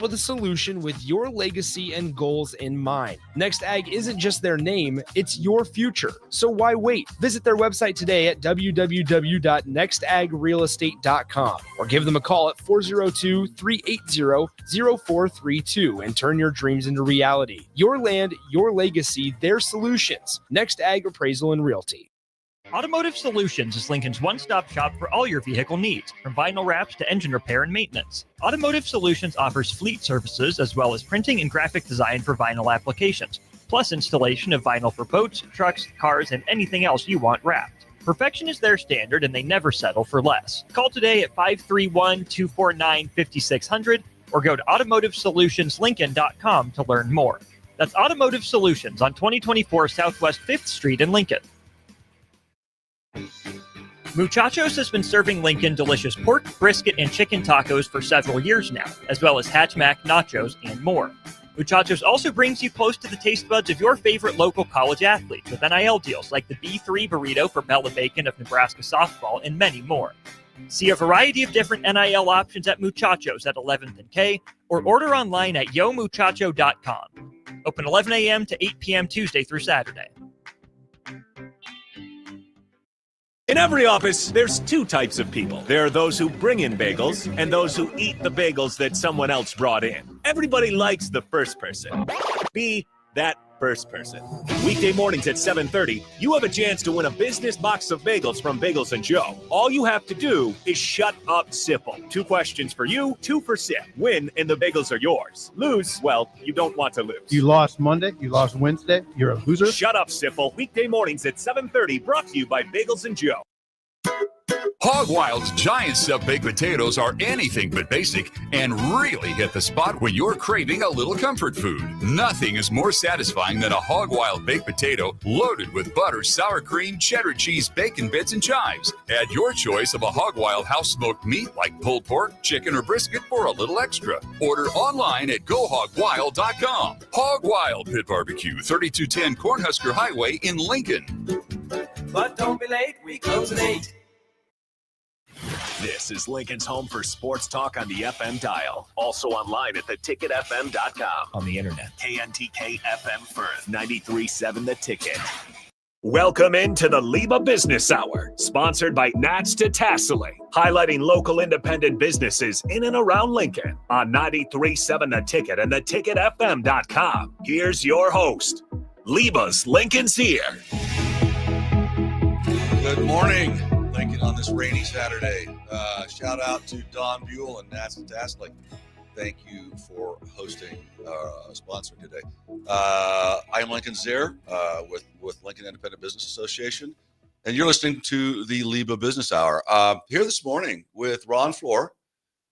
with a solution with your legacy and goals in mind. Next Ag isn't just their name, it's your future. So why wait? Visit their website today at www.nextagrealestate.com or give them a call at 402-380-0432 and turn your dreams into reality. Your land, your legacy, their solutions. Next Ag Appraisal and Realty. Automotive Solutions is Lincoln's one-stop shop for all your vehicle needs, from vinyl wraps to engine repair and maintenance. Automotive Solutions offers fleet services as well as printing and graphic design for vinyl applications, plus installation of vinyl for boats, trucks, cars, and anything else you want wrapped. Perfection is their standard, and they never settle for less. Call today at 531-249-5600 or go to automotivesolutionslincoln.com to learn more. That's Automotive Solutions on 2024 Southwest 5th Street in Lincoln. Muchachos has been serving Lincoln delicious pork, brisket, and chicken tacos for several years now, as well as Hatch Mac nachos and more. Muchachos also brings you close to the taste buds of your favorite local college athletes with NIL deals like the B3 burrito for Bella Bacon of Nebraska softball and many more. See a variety of different NIL options at Muchachos at 11th and K or order online at yomuchacho.com. Open 11 a.m. to 8 p.m. Tuesday through Saturday. In every office, there's two types of people. There are those who bring in bagels and those who eat the bagels that someone else brought in. Everybody likes the first person. Be that first person. Weekday mornings at 7:30, you have a chance to win a business box of bagels from Bagels and Joe. All you have to do is shut up, Sipple. 2 questions for you, 2 for Sip. Win, and the bagels are yours. Lose, well, you don't want to lose. You lost Monday, you lost Wednesday, you're a loser. Shut up, Sipple. Weekday mornings at 7:30, brought to you by Bagels and Joe. Hog Wild's giant stuffed baked potatoes are anything but basic and really hit the spot when you're craving a little comfort food. Nothing is more satisfying than a Hog Wild baked potato loaded with butter, sour cream, cheddar cheese, bacon bits, and chives. Add your choice of a Hog Wild house smoked meat like pulled pork, chicken, or brisket for a little extra. Order online at GoHogWild.com. Hog Wild Pit Barbecue, 3210 Cornhusker Highway in Lincoln. But don't be late, we close at 8. This is Lincoln's home for sports talk on the FM dial. Also online at theticketfm.com. On the internet. KNTK FM Firth, 93.7 The Ticket. Welcome into the LIBA Business Hour, sponsored by Nats to Tasseling, highlighting local independent businesses in and around Lincoln on 93.7 The Ticket and theticketfm.com. Here's your host, LIBA's Lincoln's here. Good morning, Lincoln, on this rainy Saturday. Shout out to Don Buell and Nats and Tasseling. Thank you for hosting, sponsoring today. I am Lincoln Zier with Lincoln Independent Business Association, and you're listening to the LIBA Business Hour. Here this morning with Ron Floor.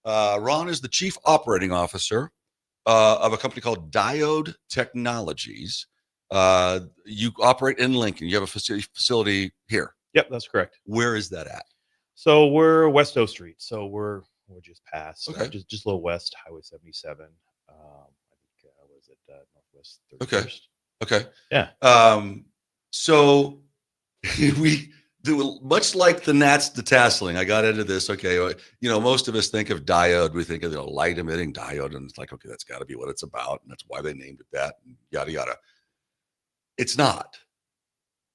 Ron is the Chief Operating Officer of a company called Diode Technologies. You operate in Lincoln. You have a facility here. Yep, that's correct. Where is that at? So we're West O Street. So we're just past, Okay. just a little west, Highway 77. I think was it Northwest 31st? Okay. Yeah. So we do much like the Nats to Tasseling. I got into this. Okay. Most of us think of diode. We think of the light emitting diode, and it's like, okay, that's got to be what it's about, and that's why they named it that. And yada yada. It's not.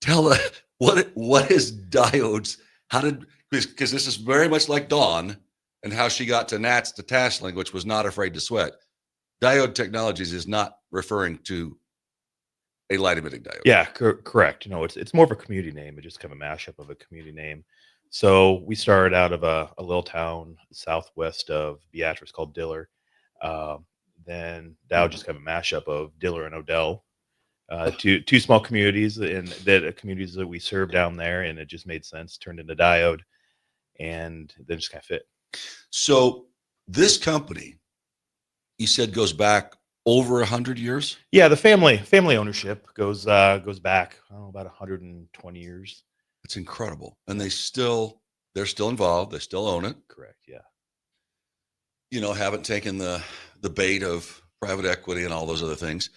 Tell us what is diodes? Because this is very much like Dawn and how she got to Nats to Tasseling, which was not afraid to sweat. Diode Technologies is not referring to a light emitting diode. Yeah, correct. It's more of a community name. It's just kind of a mashup of a community name. So we started out of a little town southwest of Beatrice called Diller. Then Dow just kind of a mashup of Diller and Odell. Two small communities communities that we serve down there, and it just made sense. Turned into Diode, and then just kind of fit. So this company, you said, goes back over 100 years. Yeah, the family ownership goes back about 120 years. It's incredible, and they're still involved. They still own it. Correct. Yeah. Haven't taken the bait of private equity and all those other things.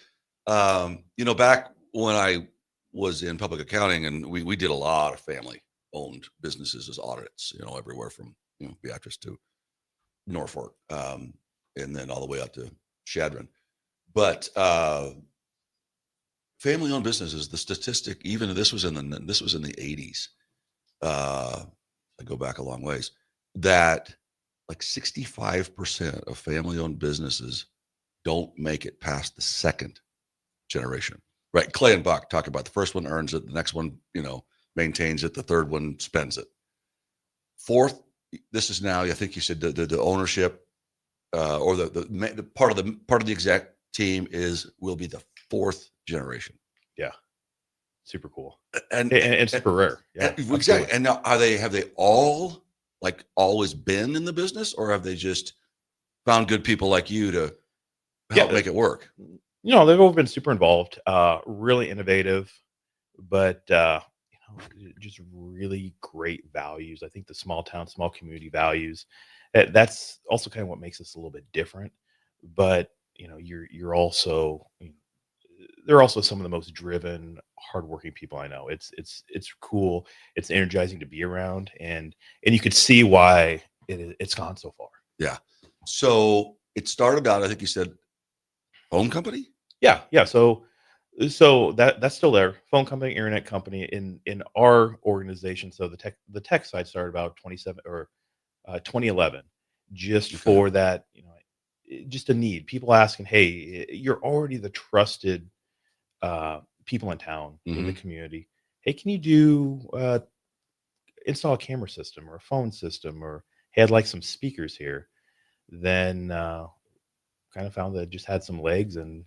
Back when I was in public accounting, and we did a lot of family-owned businesses as audits, everywhere from Beatrice to Norfolk, and then all the way up to Shadron. But family-owned businesses, the statistic, even this was in the 80s. I go back a long ways. That like 65% of family-owned businesses don't make it past the second generation. Right? Clay and Buck talk about the first one earns it, the next one, maintains it, the third one spends it. Fourth, this is now, I think you said the ownership or the part of the exec team will be the fourth generation. Yeah. Super cool. And super rare. Yeah. Exactly. Absolutely. And now have they all like always been in the business, or have they just found good people like you to help make it work? They've all been super involved, really innovative, but just really great values. I think the small town, small community values, that's also kind of what makes us a little bit different. But you're also, they're also some of the most driven, hardworking people I know. It's cool. It's energizing to be around, and you could see why it's gone so far. Yeah. So it started out, I think you said, phone company. Yeah. So that's still there. Phone company, internet company in our organization. So the tech side started about 2011, just for that, just a need. People asking, hey, you're already the trusted people in town, in the community. Hey, can you do install a camera system or a phone system, or hey, I'd like some speakers here. Then kind of found that it just had some legs and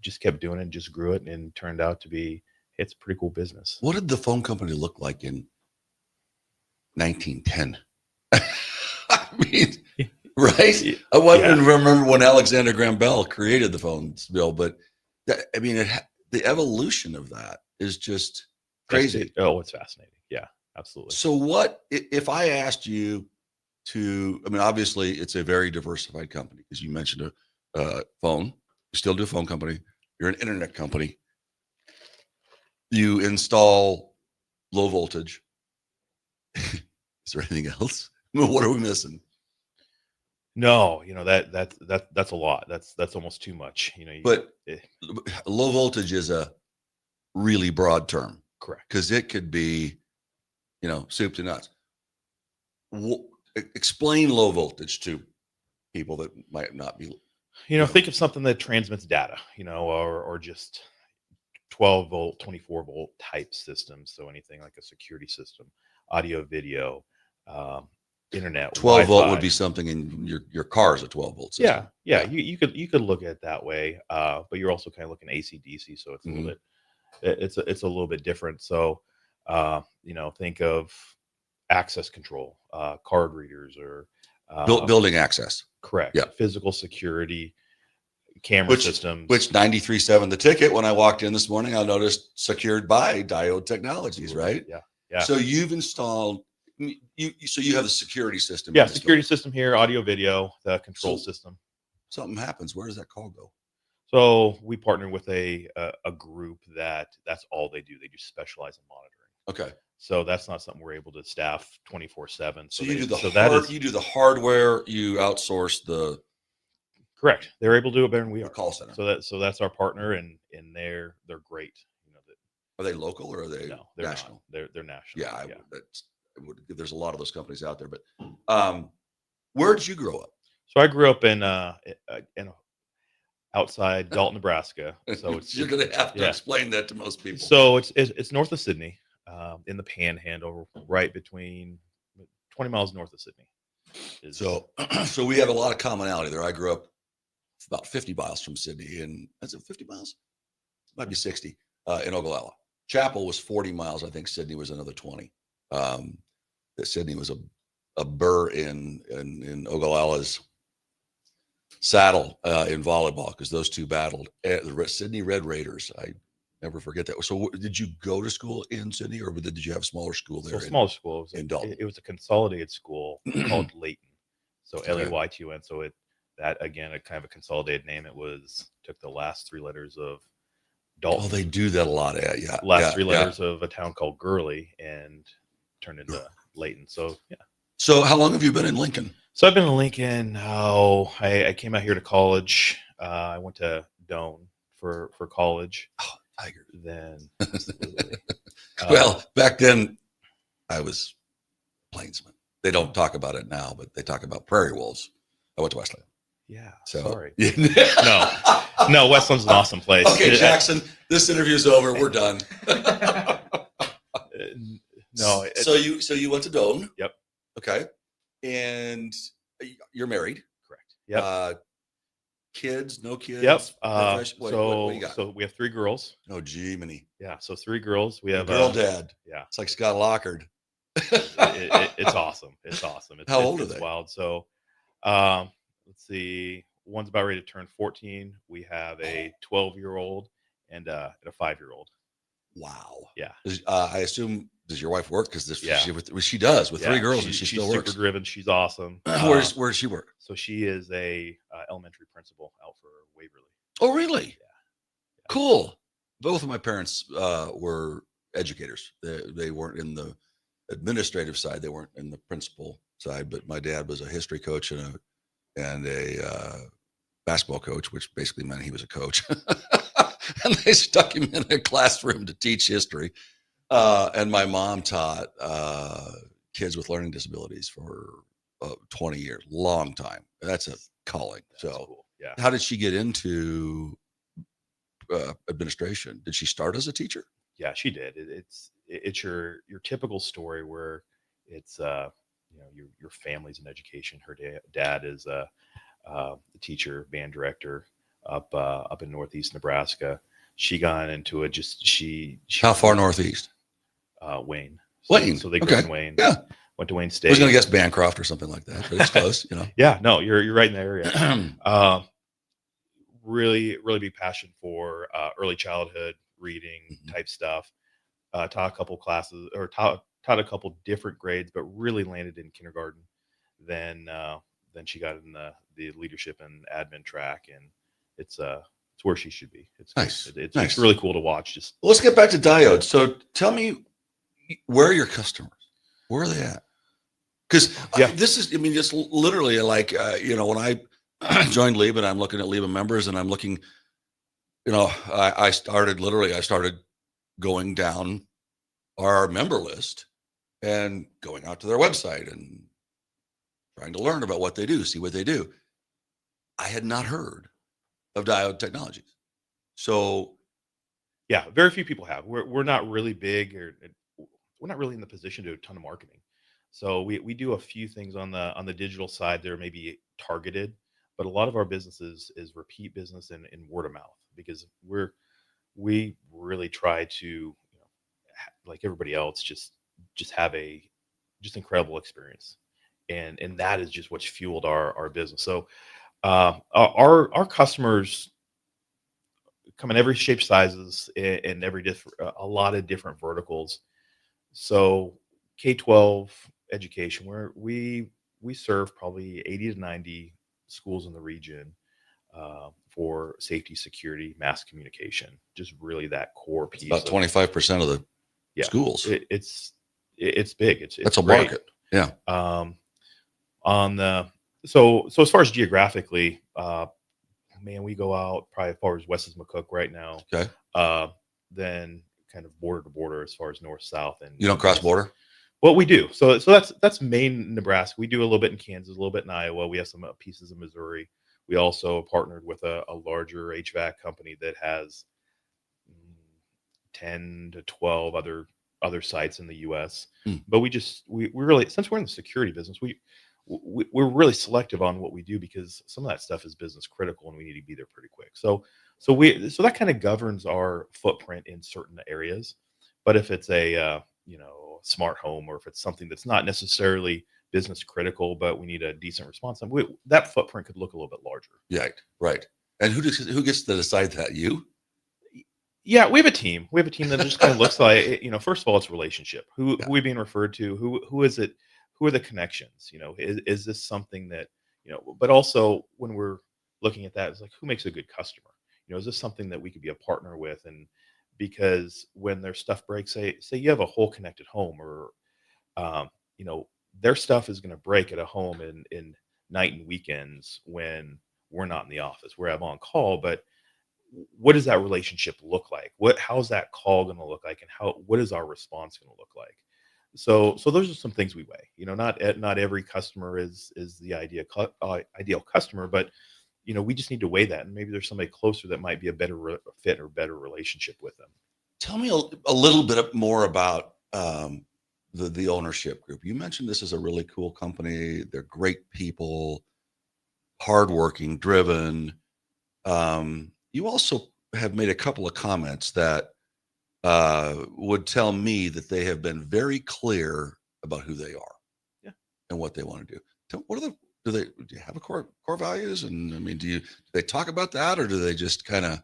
just kept doing it and just grew it, and turned out to be, it's a pretty cool business. What did the phone company look like in 1910? I mean, right? I wouldn't remember when Alexander Graham Bell created the phone bill, but the evolution of that is just crazy. It's fascinating. Yeah, absolutely. So what, if I asked you to, obviously it's a very diversified company, because you mentioned a phone, you still do a phone company, you're an internet company, you install low voltage. Is there anything else? What are we missing? No, that's a lot. That's almost too much. But low voltage is a really broad term. Correct. Because it could be, soup to nuts. Explain low voltage to people that might not be. Think of something that transmits data, or just 12 volt, 24 volt type systems. So anything like a security system, audio, video, internet. 12 Wi-Fi. volt would be something in your car's a 12 volt system. Yeah. You could look at it that way, but you're also kind of looking AC DC, so it's a little bit, it's a little bit different. So think of access control, card readers, or building access. Correct. Yeah. Physical security, camera systems. Which 93.7 the ticket, when I walked in this morning, I noticed secured by Diode Technologies, right? Yeah. So you've installed, so you have the security system. Yeah, security system here, audio, video, the control system. Something happens. Where does that call go? So we partner with a group that's all they do. They just specialize in monitoring. Okay. So that's not something we're able to staff 24/7. So you do the hardware, you outsource the. Correct. They're able to do it better than we are. Call center. So that's our partner, and they're great. Are they local or are they national? Not. They're national. Yeah. There's a lot of those companies out there, but where did you grow up? So I grew up in outside Dalton, Nebraska. So You're going to have to explain that to most people. So it's north of Sydney, in the Panhandle, right between 20 miles north of Sydney. So we have a lot of commonality there. I grew up about 50 miles from Sydney, and is it 50 miles? It might be 60 in Ogallala. Chapel was 40 miles. I think Sydney was another 20. Sydney was a burr in Ogallala's saddle in volleyball, because those two battled. The Sydney Red Raiders. I never forget that. So did you go to school in Sydney, or did you have a smaller school there? Smaller school in Dalton. It was a consolidated school called Layton. So LEYTUN. So that again, a kind of a consolidated name. Took the last three letters of Dalton. Oh, they do that a lot. Yeah. Last three letters of a town called Gurley, and turned into Layton. So yeah. So how long have you been in Lincoln? So I've been in Lincoln. I came out here to college I went to Doane for college. Oh, Tiger. Then, absolutely. Well, back then I was plainsman. They don't talk about it now, but they talk about prairie wolves. I went to Westland. Yeah. So Sorry. no, Westland's an awesome place. Okay, Jackson, this interview's over. We're done. No. So you went to Doane. Yep. Okay. And you're married. Correct. Yep. Kids, no kids. Yep. What do you got? So we have 3 girls. Oh, gee, many. Yeah. So 3 girls. We have girl dad. Yeah. It's like Scott Lockard. It's awesome. It's awesome. How old are they? Wild. So, let's see. One's about ready to turn 14. We have a 12-year-old and a 5-year-old. Wow. Yeah. I assume, does your wife work? Because she does with Yeah, 3 girls, and she still she's works. super driven. She's awesome. Where does she work? So she is a elementary principal out for Waverly. Oh, really? Yeah. Cool. Both of my parents were educators. They weren't in the administrative side. They weren't in the principal side. But my dad was a history coach and a basketball coach, which basically meant he was a coach. And they stuck him in a classroom to teach history. And my mom taught kids with learning disabilities for 20 years, long time. That's a calling. That's cool. Yeah. How did she get into administration? Did she start as a teacher? Yeah, she did. It's your typical story where it's your family's in education. Her dad is a teacher, band director up in Northeast Nebraska. She got into it. She How far northeast? Wayne. Wayne. So they grew up in Wayne. Yeah. Went to Wayne I State. was going to guess Bancroft or something like that, but it's close, Yeah, no, you're right in the area. Really big passion for early childhood reading type stuff. Taught a couple classes or taught a couple different grades, but really landed in kindergarten. Then she got in the leadership and admin track, and it's where she should be. It's nice. It's really cool to watch. Let's get back to Diode. So tell me, where are your customers? Where are they at? Because this is, just literally like, when I joined LIBA and I'm looking at LIBA members and I'm looking, I started going down our member list and going out to their website and trying to learn about what they do, see what they do. I had not heard of Diode Technologies. So yeah, very few people have. We're not really big, or we're not really in the position to do a ton of marketing. So we do a few things on the digital side that are maybe targeted, but a lot of our business is repeat business and word of mouth, because we really try to, like everybody else, just have a incredible experience, and that is just what's fueled our business. So our customers come in every shape, sizes, and a lot of different verticals. So K-12 education, where we serve probably 80 to 90 schools in the region for safety, security, mass communication, just really that core piece. About 25% of the schools. It's big. That's a great. market. Yeah. So as far as geographically, we go out probably as far as west as McCook right now. Okay. Then kind of border to border as far as north, south, and you don't cross border. Well, we do. So that's Maine, Nebraska. We do a little bit in Kansas, a little bit in Iowa. We have some pieces of Missouri. We also partnered with a larger HVAC company that has 10 to 12 other sites in the U.S. But we really, since we're in the security business, we're really selective on what we do, because some of that stuff is business critical and we need to be there pretty quick. So that kind of governs our footprint in certain areas. But if it's a smart home, or if it's something that's not necessarily business critical, but we need a decent response time, that footprint could look a little bit larger. Right. And who gets to decide that? You? Yeah, we have a team. We have a team that just kind of looks like, first of all, it's relationship. Who are we being referred to? Who is it? Who are the connections? Is this something that, but also when we're looking at that, it's like, who makes a good customer? Is this something that we could be a partner with? And because when their stuff breaks, say you have a whole connected home, or, their stuff is going to break at a home in night and weekends when we're not in the office. We're on call, but what does that relationship look like? How's that call going to look like, and what is our response going to look like? So those are some things we weigh. Not every customer is the ideal customer, but we just need to weigh that, and maybe there's somebody closer that might be a better fit or better relationship with them. Tell me a little bit more about the ownership group. You mentioned this is a really cool company. They're great people, hardworking, driven. You also have made a couple of comments that would tell me that they have been very clear about who they are, yeah, and what they want to do. Do you have a core values? And I mean, do they talk about that, or do they just kind of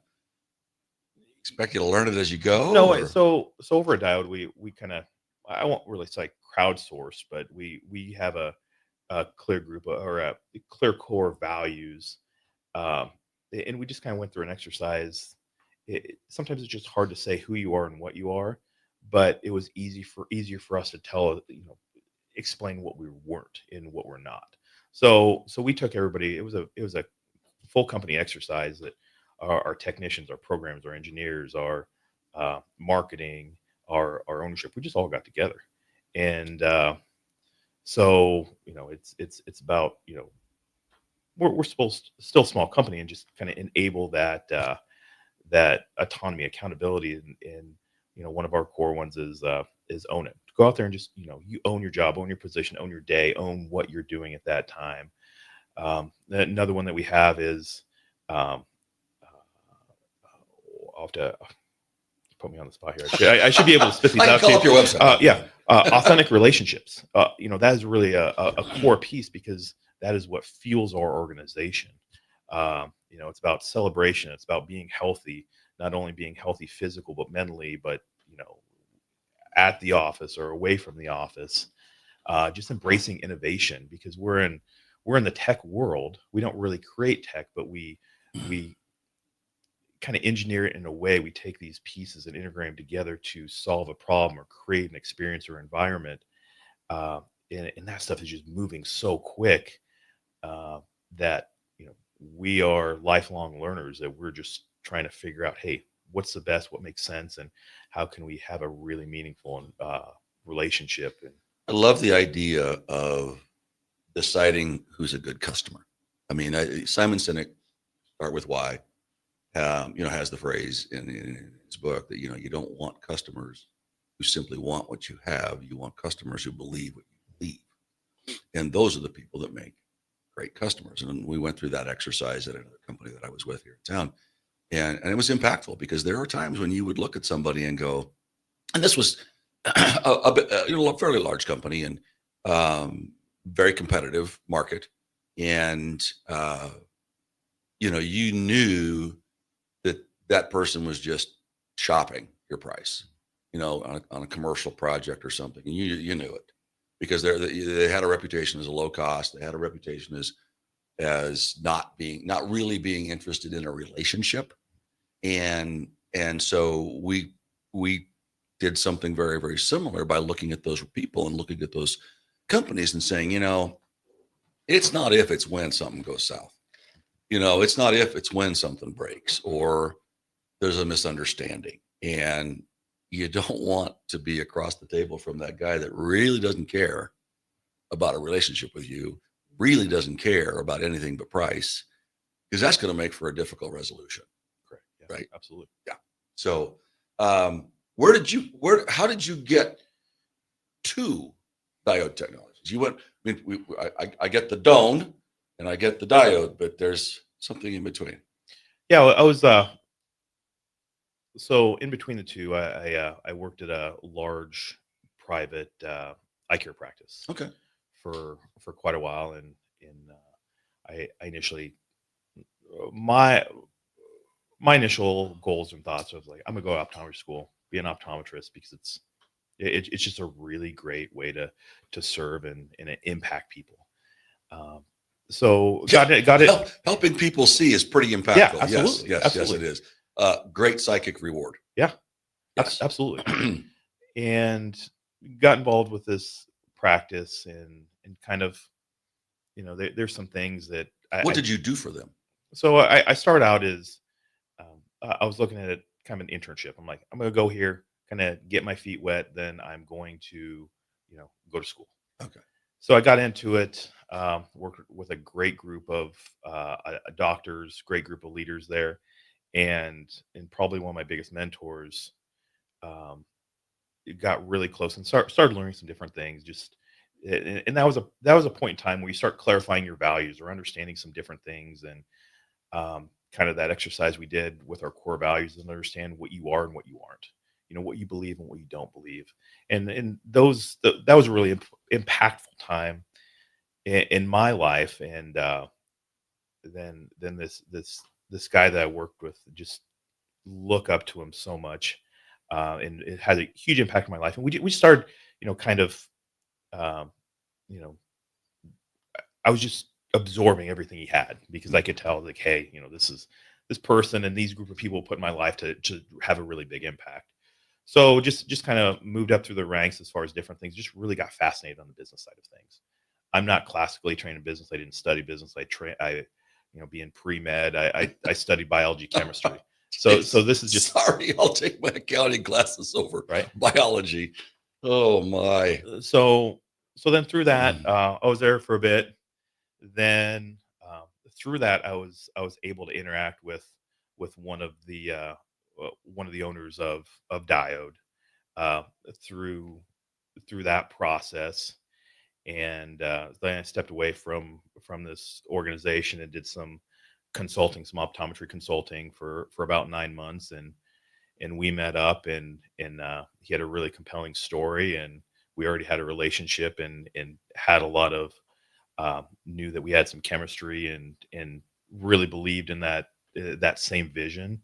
expect you to learn it as you go? No, so over at Diode, we kind of, I won't really say crowdsource, but we have a clear group or a clear core values, and we just kind of went through an exercise. Sometimes it's just hard to say who you are and what you are, but it was easier for us to tell, explain what we weren't and what we're not. So we took everybody. It was a full company exercise that our technicians, our programs, our engineers, our marketing, our ownership, we just all got together, and so it's about we're supposed still a small company, and just kind of enable that that autonomy, accountability, and one of our core ones is own it. Go out there and just you own your job, own your position, own your day, own what you're doing at that time. Another one that we have is I'll have to put me on the spot here. I should be able to spit these out. Call up your website. Authentic relationships. That is really a core piece, because that is what fuels our organization. It's about celebration. It's about being healthy, not only being healthy physical, but mentally, but at the office or away from the office, just embracing innovation, because we're in the tech world. We don't really create tech, but we kind of engineer it in a way. We take these pieces and integrate them together to solve a problem or create an experience or environment. And that stuff is just moving so quick that we are lifelong learners, that we're just trying to figure out, hey, what's the best, what makes sense, and how can we have a really meaningful relationship. And I love the idea of deciding who's a good customer. I mean, Simon Sinek, Start With Why, has the phrase in his book that, you don't want customers who simply want what you have. You want customers who believe what you believe. And those are the people that make great customers. And we went through that exercise at another company that I was with here in town. And it was impactful, because there are times when you would look at somebody and go, and this was a fairly large company and very competitive market. And, you knew that person was just shopping your price, on a commercial project or something. And you knew it, because they had a reputation as a low cost. They had a reputation as not really being interested in a relationship. And so we did something very, very similar by looking at those people and looking at those companies and saying, it's not if, it's when something goes south. It's not if, it's when something breaks or there's a misunderstanding. And you don't want to be across the table from that guy that really doesn't care about a relationship with you, really doesn't care about anything but price, because that's going to make for a difficult resolution. correct. Yeah, Right. Absolutely. Yeah. So, how did you get to Diode Technologies? You went, I get the Doan and I get the Diode, but there's something in between. Yeah, I was so in between the two, I worked at a large private eye care practice. Okay. For quite a while, and I initially my initial goals and thoughts was like, I'm gonna go to optometry school, be an optometrist, because it's just a really great way to serve and impact people. So got it. Helping people see is pretty impactful. Yeah, absolutely. Yes, Absolutely. it is. Great psychic reward. Yeah, Yes. absolutely. And got involved with this practice, and kind of, there's some things that What did you do for them? So I started out as I was looking at it kind of an internship. I'm like, I'm going to go here, kind of get my feet wet. Then I'm going to, go to school. Okay. So I got into it, worked with a great group of doctors, great group of leaders there. And probably one of my biggest mentors, it got really close and started learning some different things. And that was a point in time where you start clarifying your values or understanding some different things. And kind of that exercise we did with our core values and understand what you are and what you aren't, what you believe and what you don't believe. And that was a really impactful time in my life. And then this guy that I worked with, just look up to him so much. And it had a huge impact on my life. And we started, kind of, I was just absorbing everything he had, because I could tell, like, hey, this person and these group of people put in my life to have a really big impact. So just kind of moved up through the ranks as far as different things. Just really got fascinated on the business side of things. I'm not classically trained in business. I didn't study business. Being pre-med, I studied biology, chemistry. So this is just, sorry, I'll take my accounting classes over right. Biology. Oh my. So then through that, I was there for a bit. Then through that, I was able to interact with one of the owners of Diode through that process. And then I stepped away from this organization and did some consulting, some optometry consulting for about 9 months. And we met up, and he had a really compelling story, and we already had a relationship and had a lot of knew that we had some chemistry and really believed in that same vision.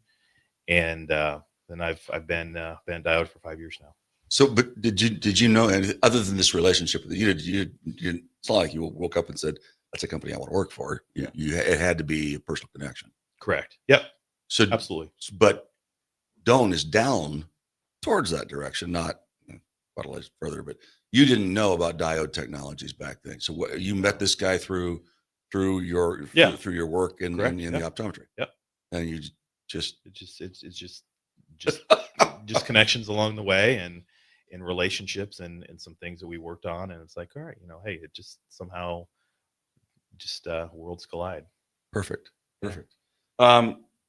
And then I've been Diode for 5 years now. So, but did you know, and other than this relationship with you, it's not like you woke up and said, that's a company I want to work for. It had to be a personal connection. Correct. Yep. So absolutely. But Doan is down towards that direction, not quite a little further, but you didn't know about Diode Technologies back then. So you met this guy through your work in the optometry. Yep. And you it's just connections along the way, and relationships and some things that we worked on. And it's like, all right, hey, it just somehow worlds collide. Perfect.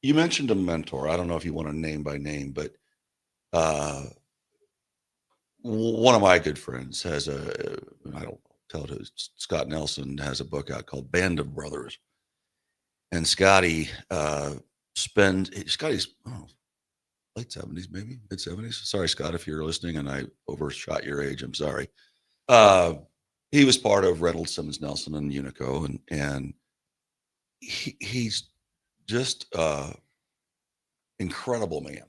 You mentioned a mentor. I don't know if you want to name by name, but one of my good friends has I don't tell it who, Scott Nelson has a book out called Band of Brothers. And Scotty's late 70s, maybe mid 70s. Sorry, Scott, if you're listening and I overshot your age, I'm sorry. He was part of Reynolds, Simmons, Nelson, and Unico, and he's just incredible man.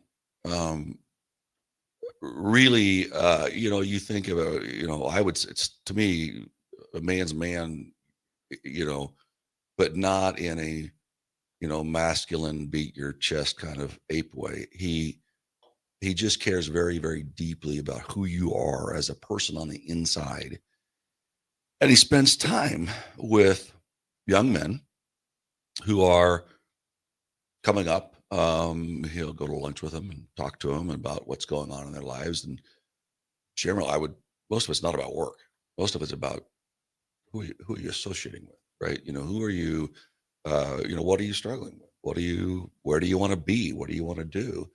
Really, you think about, it's to me a man's man, but not in a masculine, beat your chest kind of ape way. He just cares very, very deeply about who you are as a person on the inside. And he spends time with young men who are coming up. He'll go to lunch with them and talk to them about what's going on in their lives. And generally, most of it's not about work. Most of it's about who are you associating with, right? Who are you? What are you struggling with? Where do you want to be? What do you want to do?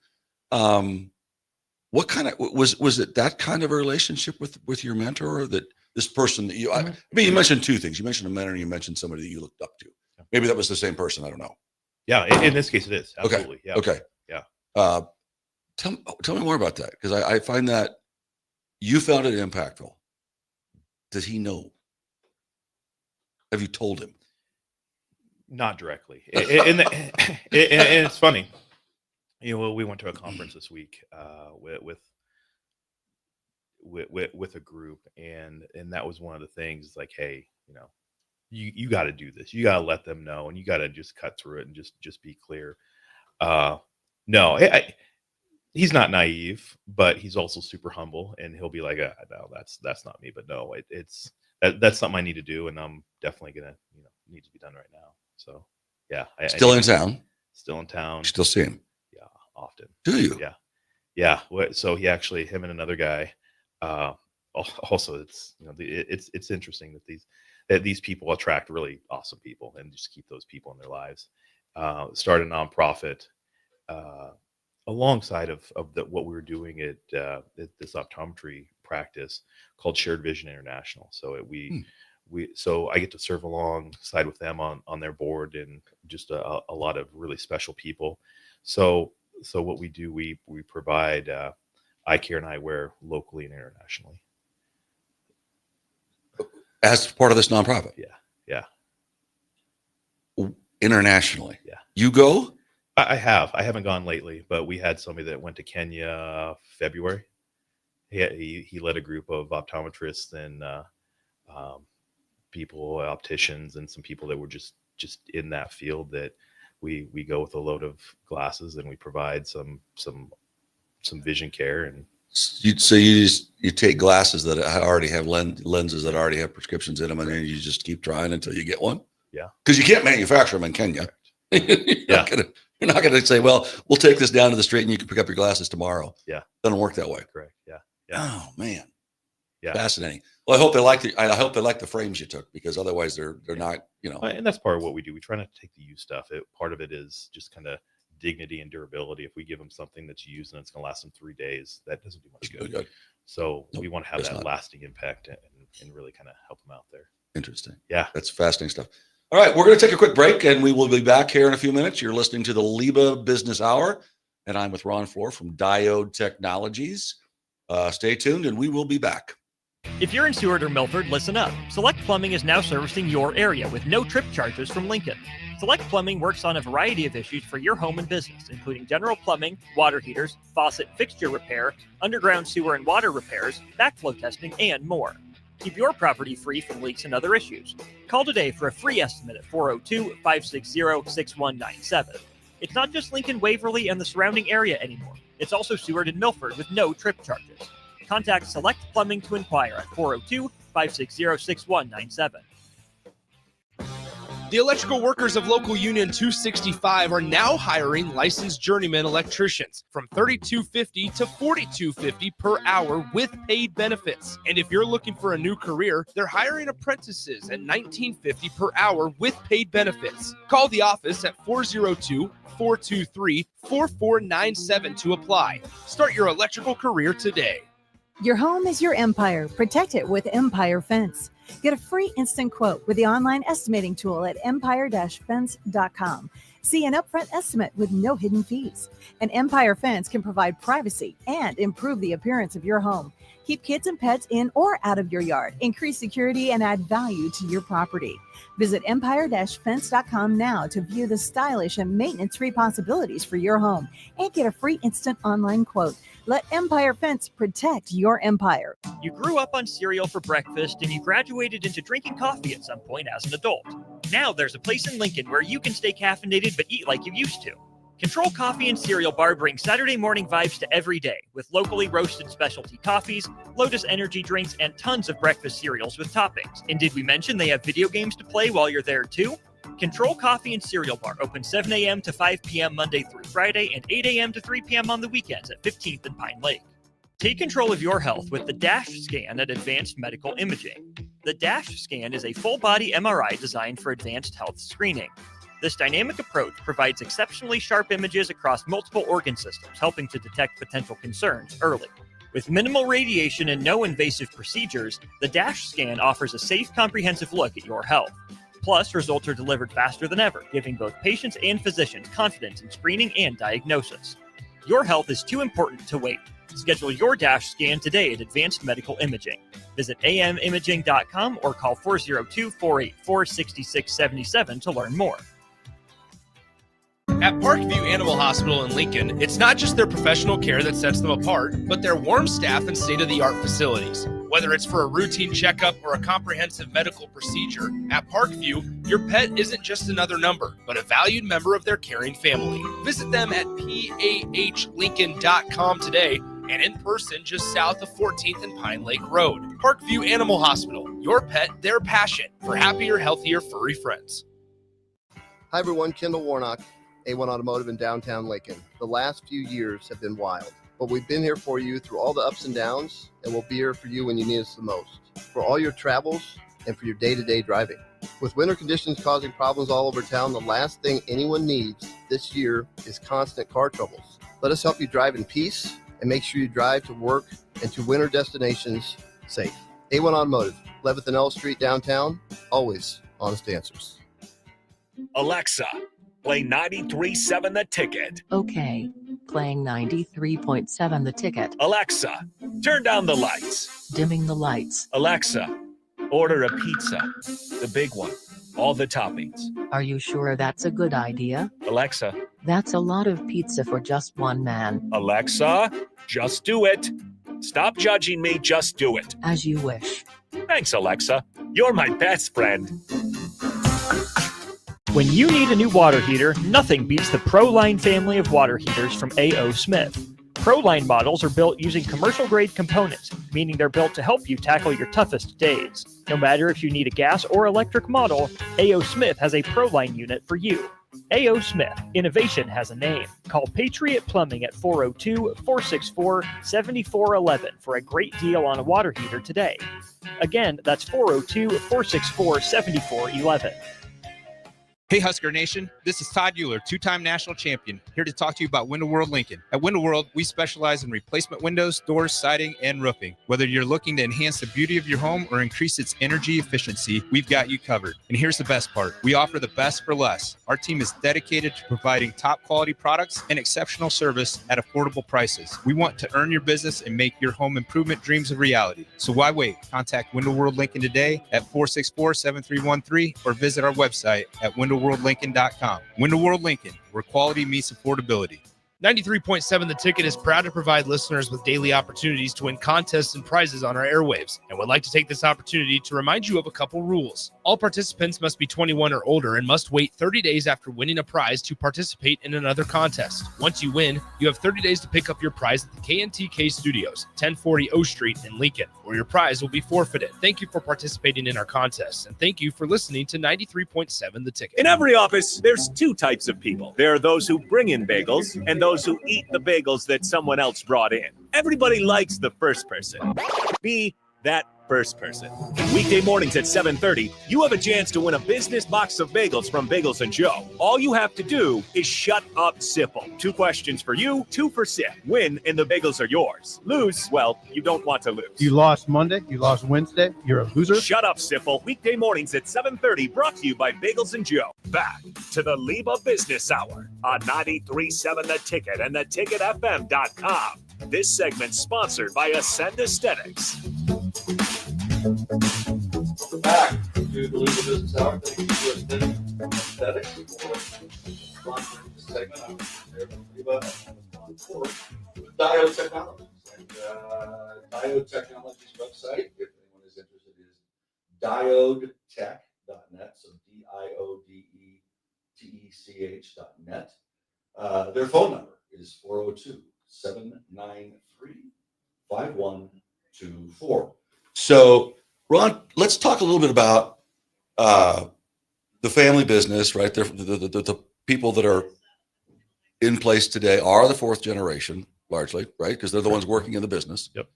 What kind of, was it that kind of a relationship with your mentor, that this person that I mean, you mentioned two things. You mentioned a mentor and you mentioned somebody that you looked up to. Maybe that was the same person. I don't know. Yeah. In this case it is. Absolutely. Okay. Yeah. Okay. Yeah. Tell me more about that. Because I find that you found it impactful. Does he know? Have you told him? Not directly. And it's funny. We went to a conference this week with a group, and that was one of the things. It's like, hey, you got to do this. You got to let them know, and you got to just cut through it and just be clear. No, he's not naive, but he's also super humble, and he'll be like, no, that's not me. But no, that's something I need to do, and I'm definitely gonna need to be done right now. So Yeah. Still in town. Still in town. You still see him? Yeah, often. Do you? Yeah. Yeah. So him and another guy, also it's, it's interesting that these people attract really awesome people and just keep those people in their lives. Start a nonprofit, alongside of what we were doing at this optometry practice called Shared Vision International. So so I get to serve alongside with them on their board, and just a lot of really special people. So what we do, we provide eye care and eyewear locally and internationally. As part of this nonprofit? Yeah. Internationally? Yeah. You go? I haven't gone lately, but we had somebody that went to Kenya February. He led a group of optometrists and people, opticians, and some people that were just in that field, that we go with a load of glasses and we provide some vision care. And you take glasses that already have lenses that already have prescriptions in them, and then you just keep trying until you get one? Yeah. Because you can't manufacture them in Kenya. You're not gonna say, well, we'll take this down to the street and you can pick up your glasses tomorrow. Yeah. Doesn't work that way. Correct. Yeah. Oh man. Yeah. Fascinating. Well, I hope they like the frames you took, because otherwise they're not, And that's part of what we do. We try not to take the used stuff. Part of it is just kind of dignity and durability. If we give them something that's used and it's going to last them 3 days, that doesn't do much good. So we want to have that lasting impact and really kind of help them out there. Interesting. Yeah. That's fascinating stuff. All right, we're going to take a quick break, and we will be back here in a few minutes. You're listening to the LIBA Business Hour, and I'm with Ron Floor from Diode Technologies. Stay tuned, and we will be back. If you're in Seward or Milford, listen up. Select Plumbing is now servicing your area with no trip charges from Lincoln. Select Plumbing works on a variety of issues for your home and business, including general plumbing, water heaters, faucet fixture repair, underground sewer and water repairs, backflow testing, and more. Keep your property free from leaks and other issues. Call today for a free estimate at 402-560-6197. It's not just Lincoln, Waverly, and the surrounding area anymore. It's also Seward and Milford with no trip charges. Contact Select Plumbing to inquire at 402-560-6197. The electrical workers of Local Union 265 are now hiring licensed journeyman electricians from $32.50 to $42.50 per hour with paid benefits. And if you're looking for a new career, they're hiring apprentices at $19.50 per hour with paid benefits. Call the office at 402-423-4497 to apply. Start your electrical career today. Your home is your empire. Protect it with Empire Fence. Get a free instant quote with the online estimating tool at empire-fence.com. See an upfront estimate with no hidden fees. An Empire Fence can provide privacy and improve the appearance of your home. Keep kids and pets in or out of your yard. Increase security and add value to your property. Visit empire-fence.com now to view the stylish and maintenance-free possibilities for your home and get a free instant online quote. Let Empire Fence protect your empire. You grew up on cereal for breakfast and you graduated into drinking coffee at some point as an adult. Now there's a place in Lincoln where you can stay caffeinated but eat like you used to. Control Coffee and Cereal Bar brings Saturday morning vibes to every day with locally roasted specialty coffees, Lotus energy drinks, and tons of breakfast cereals with toppings. And did we mention they have video games to play while you're there too? Control Coffee and Cereal Bar open 7 a.m. to 5 p.m. Monday through Friday and 8 a.m. to 3 p.m. on the weekends at 15th and Pine Lake. Take control of your health with the DASH scan at Advanced Medical Imaging. The DASH scan is a full-body MRI designed for advanced health screening. This dynamic approach provides exceptionally sharp images across multiple organ systems, helping to detect potential concerns early. With minimal radiation and no invasive procedures, the DASH scan offers a safe, comprehensive look at your health. Plus, results are delivered faster than ever, giving both patients and physicians confidence in screening and diagnosis. Your health is too important to wait. Schedule your DASH scan today at Advanced Medical Imaging. Visit amimaging.com or call 402-484-6677 to learn more. At Parkview Animal Hospital in Lincoln, it's not just their professional care that sets them apart, but their warm staff and state-of-the-art facilities. Whether it's for a routine checkup or a comprehensive medical procedure, at Parkview, your pet isn't just another number, but a valued member of their caring family. Visit them at pahlincoln.com today and in person just south of 14th and Pine Lake Road. Parkview Animal Hospital, your pet, their passion for happier, healthier, furry friends. Hi everyone, Kendall Warnock, A1 Automotive in downtown Lincoln. The last few years have been wild, but we've been here for you through all the ups and downs, and we'll be here for you when you need us the most, for all your travels and for your day-to-day driving. With winter conditions causing problems all over town, the last thing anyone needs this year is constant car troubles. Let us help you drive in peace and make sure you drive to work and to winter destinations safe. A1 Automotive, 11th and L Street downtown, always honest answers. Alexa, play 93.7 The Ticket. Okay, playing 93.7 The Ticket. Alexa, turn down the lights. Dimming the lights. Alexa, order a pizza, the big one, all the toppings. Are you sure that's a good idea? Alexa. That's a lot of pizza for just one man. Alexa, just do it. Stop judging me, just do it. As you wish. Thanks, Alexa. You're my best friend. When you need a new water heater, nothing beats the ProLine family of water heaters from A.O. Smith. ProLine models are built using commercial-grade components, meaning they're built to help you tackle your toughest days. No matter if you need a gas or electric model, A.O. Smith has a ProLine unit for you. A.O. Smith, innovation has a name. Call Patriot Plumbing at 402-464-7411 for a great deal on a water heater today. Again, that's 402-464-7411. Hey Husker Nation, this is Todd Euler, two-time national champion, here to talk to you about Window World Lincoln. At Window World, we specialize in replacement windows, doors, siding, and roofing. Whether you're looking to enhance the beauty of your home or increase its energy efficiency, we've got you covered. And here's the best part. We offer the best for less. Our team is dedicated to providing top quality products and exceptional service at affordable prices. We want to earn your business and make your home improvement dreams a reality. So why wait? Contact Window World Lincoln today at 464-7313 or visit our website at WindowWorldLincoln.com. Window World Lincoln, where quality meets affordability. 93.7 The Ticket is proud to provide listeners with daily opportunities to win contests and prizes on our airwaves, and would like to take this opportunity to remind you of a couple rules. All participants must be 21 or older and must wait 30 days after winning a prize to participate in another contest. Once you win, you have 30 days to pick up your prize at the KNTK Studios, 1040 O Street in Lincoln, or your prize will be forfeited. Thank you for participating in our contests, and thank you for listening to 93.7 The Ticket. In every office, there's two types of people. There are those who bring in bagels and those who eat the bagels that someone else brought in. Everybody likes the first person. Be that first person. Weekday mornings at 7:30, you have a chance to win a business box of bagels from Bagels and Joe. All you have to do is shut up, Sipple. 2 questions for you, 2 for Sip. Win, and the bagels are yours. Lose, well, you don't want to lose. You lost Monday. You lost Wednesday. You're a loser. Shut up, Sipple. Weekday mornings at 7:30, brought to you by Bagels and Joe. Back to the LIBA Business Hour on 93.7 The Ticket and theticketfm.com. This segment sponsored by Ascend Aesthetics. Welcome back to the LIBA Business Hour. Thank you to Aesthetics for sponsoring this segment. I'm here with LIBA and with Diode Technologies. And Diode Technologies website, if anyone is interested, is diodetech.net. So diodetech.net. Their phone number is 402-793-5124. So, Ron, let's talk a little bit about the family business, right? The people that are in place today are the fourth generation, largely, right? Because they're the ones working in the business. Yep.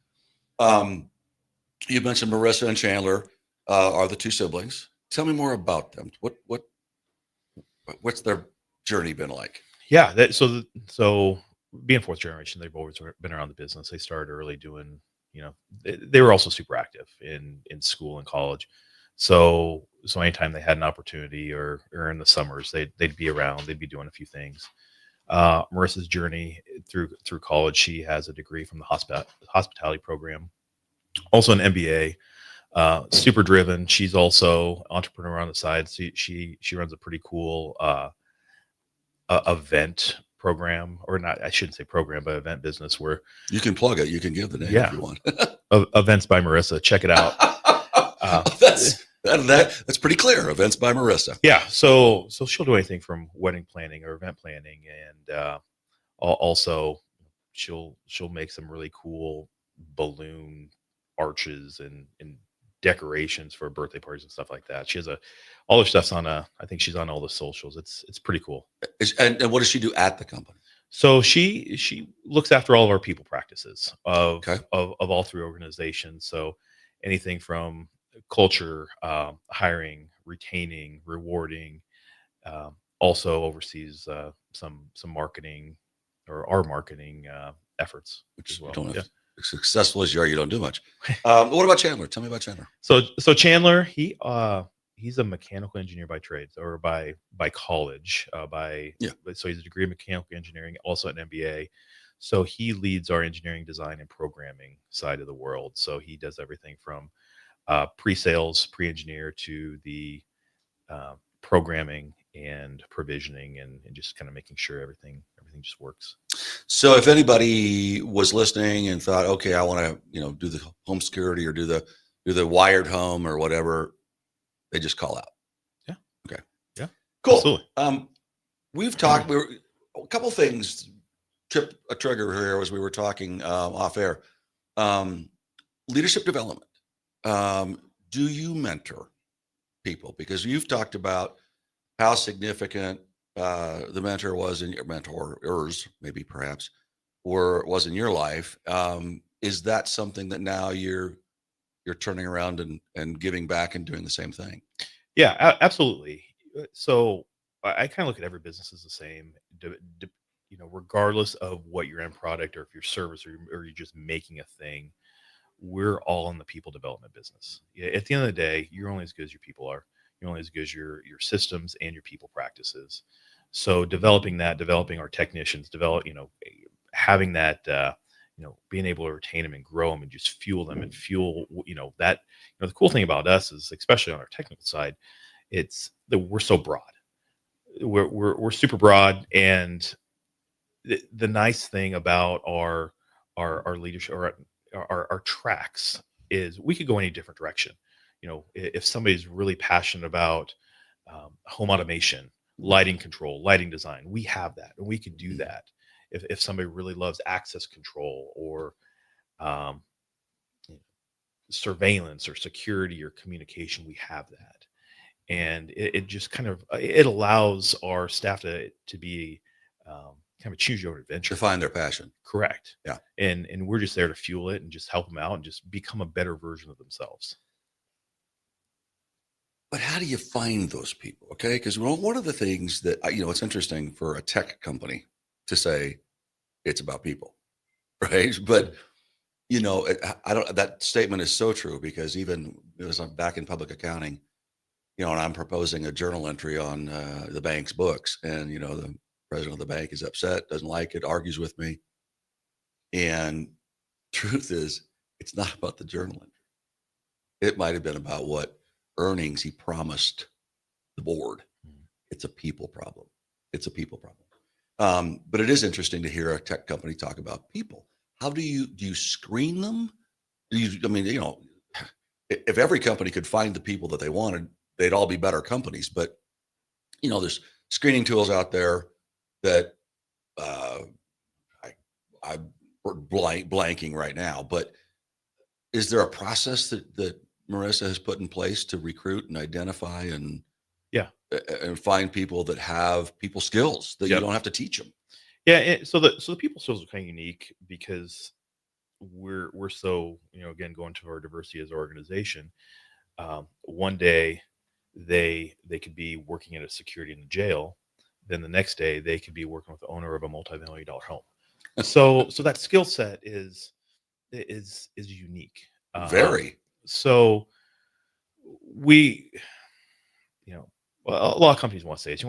You mentioned Marissa and Chandler are the two siblings. Tell me more about them. What's their journey been like? Yeah. So being fourth generation, they've always been around the business. They started early doing, they were also super active in school and college. So anytime they had an opportunity or in the summers, they'd be around, they'd be doing a few things. Marissa's journey through college, she has a degree from the hospitality program, also an MBA, super driven. She's also entrepreneur on the side. She runs a pretty cool event program, or not, I shouldn't say program, but event business where you can plug it. You can give the name if you want. Events by Marissa. Check it out. That's pretty clear. Events by Marissa. Yeah. So she'll do anything from wedding planning or event planning, and also she'll make some really cool balloon arches and decorations for birthday parties and stuff like that. She has all her stuff's on I think she's on all the socials. It's pretty cool. And what does she do at the company? So she looks after all of our people practices of all three organizations. So anything from culture, hiring, retaining, rewarding, also oversees some marketing or our marketing efforts, Which as well. don't have, as successful as you don't do much. What about Chandler? Tell me about Chandler. So Chandler, he's a mechanical engineer by trade or by college. So he's a degree in mechanical engineering, also an MBA. So he leads our engineering design and programming side of the world. So he does everything from pre-sales, pre-engineer to the programming and provisioning and just kind of making sure everything just works. So if anybody was listening and thought, okay, I want to, do the home security or do the wired home or whatever, they just call out. Yeah. Okay. Yeah. Cool. Absolutely. We've talked, a couple things trip a trigger here as we were talking off air. Leadership development. Do you mentor people? Because you've talked about how significant the mentor was in your mentorers, maybe perhaps, or was in your life. Is that something that now you're turning around and giving back and doing the same thing? Yeah, absolutely. So I kind of look at every business as the same, regardless of what your end product or if your service or you're just making a thing. We're all in the people development business. Yeah, at the end of the day, you're only as good as your people are. You're only as good as your systems and your people practices. So developing our technicians, having that, being able to retain them and grow them and just fuel them and fuel, that, the cool thing about us is, especially on our technical side, it's that we're so broad. We're super broad. And the nice thing about our leadership or our tracks is we could go any different direction. If somebody's really passionate about home automation, lighting control, lighting design, we have that and we can do that. If somebody really loves access control or surveillance or security or communication, we have that. And it just kind of, it allows our staff to be kind of choose your own adventure. To find their passion. Correct. Yeah. And we're just there to fuel it and just help them out and just become a better version of themselves. But how do you find those people? Okay. Because one of the things that, it's interesting for a tech company to say it's about people, right? But, that statement is so true because even as I'm back in public accounting, and I'm proposing a journal entry on the bank's books and, the president of the bank is upset, doesn't like it, argues with me. And truth is, it's not about the journal entry. It might have been about what earnings he promised the board. It's a people problem. But it is interesting to hear a tech company talk about people. How do you screen them? If every company could find the people that they wanted, they'd all be better companies. But, there's screening tools out there that I'm blanking right now, but is there a process that Marissa has put in place to recruit and identify and find people that have people skills that you don't have to teach them? Yeah. So the people skills are kind of unique because we're so, again, going to our diversity as an organization. One day they could be working at a security in the jail. Then the next day they could be working with the owner of a multi-million-dollar home. So that skill set is unique. Very. So we, a lot of companies want to say it.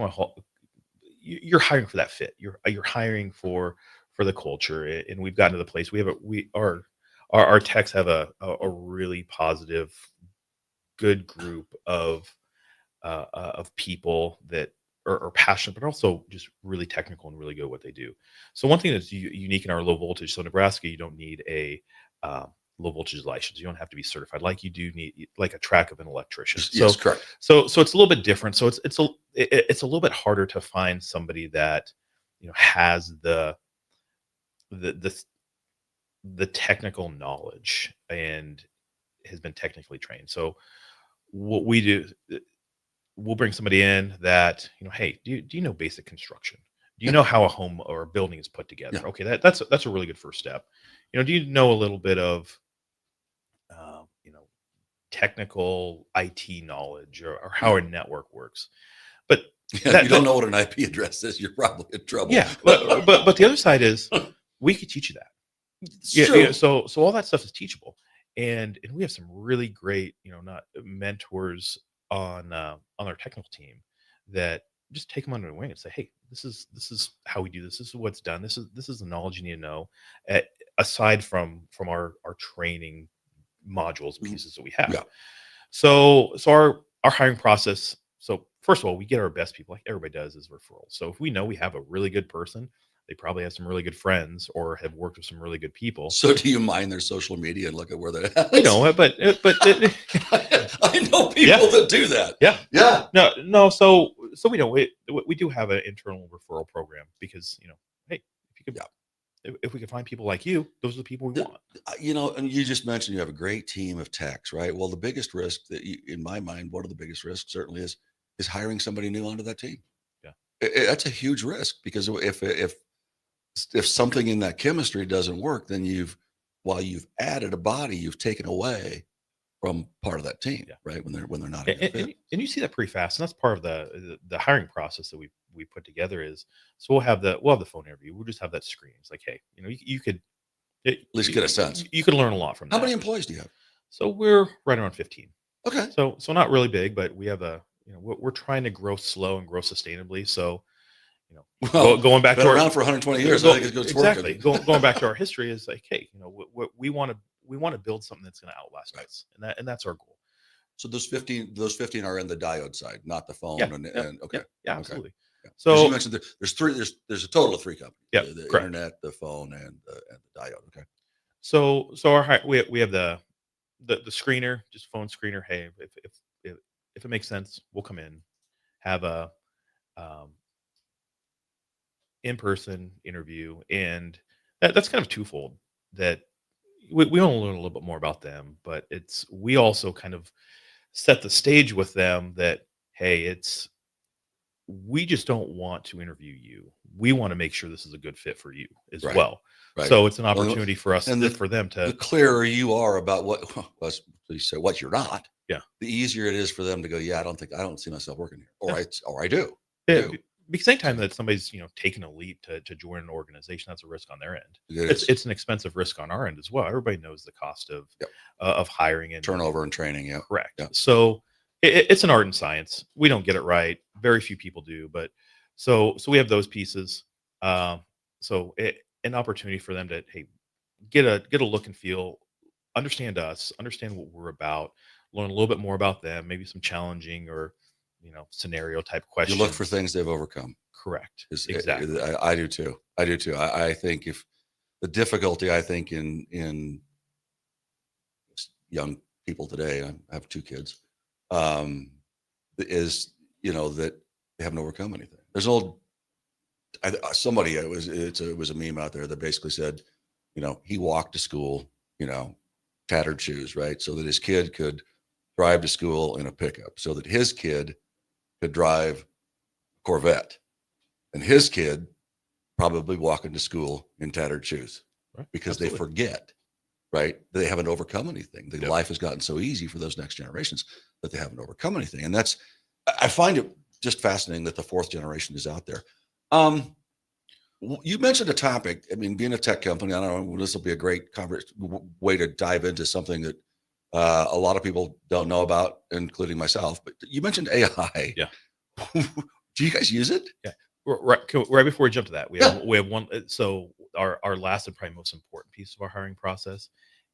You're hiring for that fit. You're hiring for the culture, and we've gotten to the place our techs have a really positive, good group of people that are passionate, but also just really technical and really good at what they do. So one thing that's unique in our low voltage, so Nebraska, you don't need a low voltage license. You don't have to be certified like you do need like a track of an electrician. Yes, correct. So it's a little bit different. So it's a little bit harder to find somebody that has the technical knowledge and has been technically trained. So what we do, we'll bring somebody in that, hey, do you know basic construction? Do you know how a home or a building is put together? Yeah. Okay, that's a really good first step. Do you know a little bit of technical IT knowledge or how a network works? But if you don't know what an IP address is, you're probably in trouble. Yeah, but the other side is we could teach you that. Sure. So all that stuff is teachable, and we have some really great not mentors on our technical team that just take them under the wing and say, hey, this is how we do this. This is what's done. This is the knowledge you need to know. Aside from our training modules and pieces that we have. Yeah. So our hiring process. So first of all, we get our best people, like everybody does, is referrals. So if we know we have a really good person, they probably have some really good friends or have worked with some really good people. So do you mind their social media and look at where they're at? We know it, but I know people that do that. Yeah. Yeah. No. So we know we do have an internal referral program because hey, if you could. If we can find people like you, those are the people we want. And you just mentioned you have a great team of techs, right? Well, the biggest risk in my mind, one of the biggest risks certainly is hiring somebody new onto that team. Yeah, that's a huge risk because if something in that chemistry doesn't work, then while you've added a body, you've taken away from part of that team, right? When they're not a good fit. And you see that pretty fast, and that's part of the hiring process that we put together is, so we'll have the phone interview. We'll just have that screen. It's like, hey, you could at least get a sense. You could learn a lot from that. How many employees do you have? So we're right around 15. Okay. So not really big, but we have we're trying to grow slow and grow sustainably. So, going back to around for 120 years, I think it's exactly. working. Going back to our history is like, hey, we want to build something that's going to outlast us, and that's our goal. So those 15 are in the diode side, not the phone. Okay. Yeah, absolutely. Okay. Yeah. So you mentioned there's three. There's a total of three companies. Yeah, the correct. internet, the phone, and the diode. Okay. So we have the screener, just phone screener. Hey, if it makes sense, we'll come in, have a in-person interview, and that's kind of twofold. That we want to learn a little bit more about them, but we also kind of set the stage with them that, hey, we just don't want to interview you. We want to make sure this is a good fit for you as well. Right. So it's an opportunity for us and for them to. The clearer you are about what you're not, the easier it is for them to go, I don't see myself working here, or I do. Yeah. Because anytime that somebody's taking a leap to join an organization, that's a risk on their end. It's an expensive risk on our end as well. Everybody knows the cost of hiring and turnover and training. Yeah, correct. Yeah. So it's an art and science. We don't get it right. Very few people do, but so we have those pieces. So an opportunity for them to get a look and feel, understand us, understand what we're about, learn a little bit more about them, maybe some challenging or scenario type questions. You look for things they've overcome. Correct. Exactly. I do too. I think if the difficulty, in young people today, I have 2 kids, is that they haven't overcome anything. There's an old somebody it was a meme out there that basically said, he walked to school, tattered shoes, right, so that his kid could drive to school in a pickup, so that his kid could drive a Corvette, and his kid probably walking to school in tattered shoes, right? Because Absolutely. They forget, right? They haven't overcome anything. Life has gotten so easy for those next generations that they haven't overcome anything. And I find it just fascinating that the 4th generation is out there. You mentioned a topic. I mean, being a tech company, I don't know, this will be a great way to dive into something that a lot of people don't know about, including myself. But you mentioned AI. Yeah. Do you guys use it? Yeah. Right before we jump to that, we have one. So our last and probably most important piece of our hiring process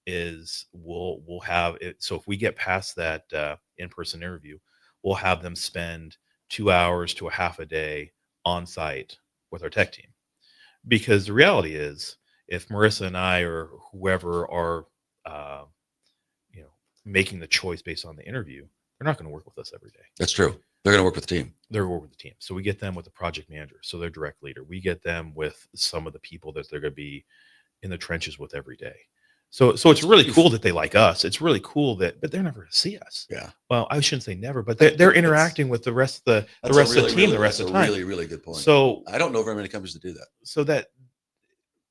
is we'll have it. So if we get past that in-person interview, we'll have them spend 2 hours to a half a day on site with our tech team, because the reality is, if Marissa and I or whoever are making the choice based on the interview, they're not going to work with us every day. That's true. They're going to work with the team. They're going to work with the team. So we get them with the project manager, so their direct leader. We get them with some of the people that they're going to be in the trenches with every day. So it's really cool that they like us. It's really cool but they're never going to see us. Yeah. Well, I shouldn't say never, but they're interacting with the rest of the team the rest of the time. That's a really, really good point. So I don't know very many companies that do that. So that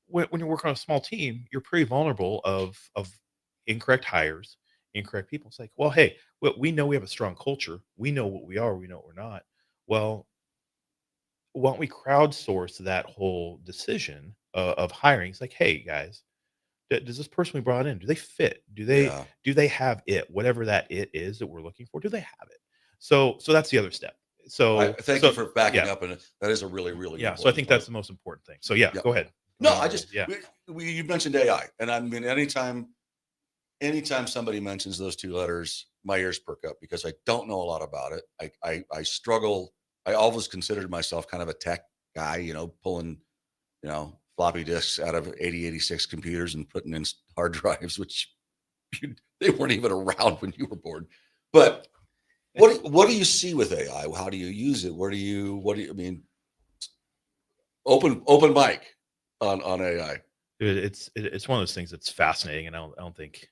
when you work on a small team, you're pretty vulnerable of incorrect hires, incorrect people. It's like, well, hey, we know we have a strong culture. We know what we are. We know what we're not. Well, why don't we crowdsource that whole decision of hiring? It's like, hey, guys, does this person we brought in, do they fit? Do they have it? Whatever that it is that we're looking for, do they have it? So that's the other step. So thank you for backing up, and that is a really, really So I think that's the most important thing. So go ahead. No, I just you mentioned AI, and I mean anytime somebody mentions those two letters, my ears perk up because I don't know a lot about it. I struggle. I always considered myself kind of a tech guy, pulling, floppy disks out of 8086 computers and putting in hard drives, which they weren't even around when you were born. But what do you see with AI? How do you use it? What do you I mean? Open mic on AI. It's one of those things that's fascinating, and I don't think